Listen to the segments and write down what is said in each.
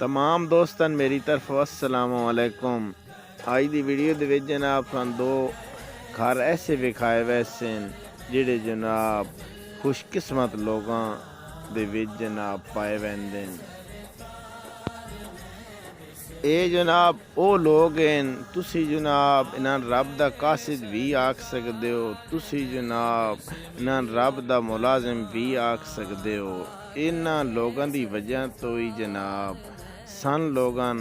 तमाम दोस्तन मेरी तरफ अस्सलामु अलैकुम। आज दी वीडियो दे विच जनाब सन दो घर ऐसे विखाए वैसे जिहड़े जनाब खुशकिस्मत लोगां दे विच जनाब पाए वैंदे न। ये जनाब वो लोग हैं तुसी जनाब इन्हां रब दा कासिद भी आख सकदे हो, तुसी जनाब इन्हां रब दा मुलाजिम भी आख सकदे हो। इन्हां लोगां दी वजह तो ही जनाब सन लोगां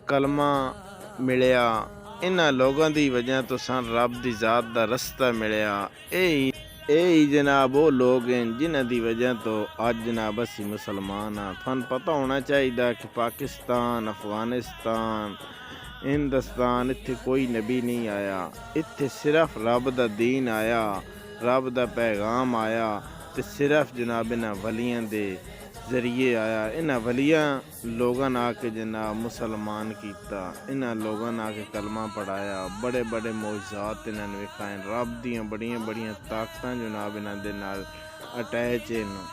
कलमा मिलिया, इन्हां लोगां दी वजह तो सन रब दी जात दा रस्ता मिलिया। यही जनाब वो लोग हैं जिन्हां दी वजह तो अज जनाब असी मुसलमान हाँ। थानू पता होना चाहिए कि पाकिस्तान, अफगानिस्तान, हिंदुस्तान इत्थे कोई नबी नहीं आया, इत्थे सिर्फ रब दा दीन आया, रब दा पैगाम आया ते सिर्फ जनाब इन्हां वलियां दे जरिए आया। इन्हां वलियां लोगों ने आके जनाब मुसलमान किया, इन्हां लोगों ने आके कलमा पढ़ाया, बड़े बड़े मौजज़ात इन्होंने विखाए, रब दियां बड़ियां बड़ियां ताकतां जनाब इन्हां दे नाल अटैच हैं।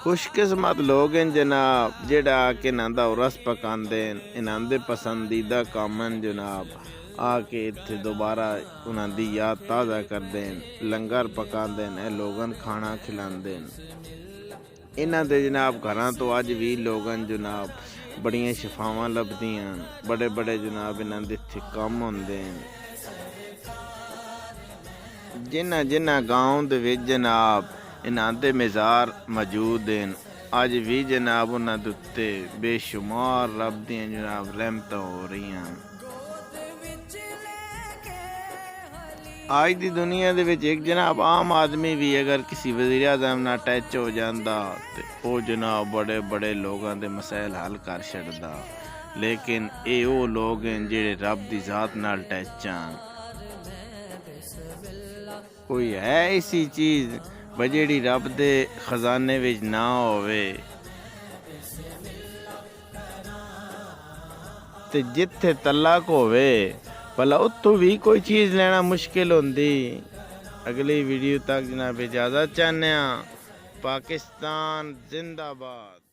खुशकिस्मत लोग हैं जनाब जेड़ा आके इन्हां दा उरस पकांदे, इन्हां दे पसंदीदा काम हैं जनाब आके इत्थे दोबारा उन्हां दी याद ताज़ा करदे, लंगर पकांदे ने, लोगन खाना खिलांदे। इन्हां दे जनाब घरां तो अज भी लोगन जनाब बड़ियां शफावां लभदियां, बड़े बड़े जनाब इन्हां दे इत्थे कम होंदे। जिन्हां जिन्हां गाँव दे विच जनाब इन्हां दे मज़ार मौजूद हैं, अज भी जनाब उन्हां दे उत्ते बेशुमार रब दियां जनाब रहमतां हो रही हैं। आज की दुनिया दे विच एक जनाब आम आदमी भी अगर किसी वज़ीर आज़म नाल टच हो जाता तो वो जनाब बड़े बड़े लोगों के मसैल हल कर छड़दा, लेकिन ये वो लोग हैं जिहड़े रब दी जात नाल टच हैं। कोई है ऐसी चीज़ जिहड़ी रब दे खजाने विच ना होवे ते जिथे तलक होवे भला उत्थों भी कोई चीज़ लेना मुश्किल होंदी। अगली वीडियो तक जनाब इजाज़त चाहते हैं। पाकिस्तान जिंदाबाद।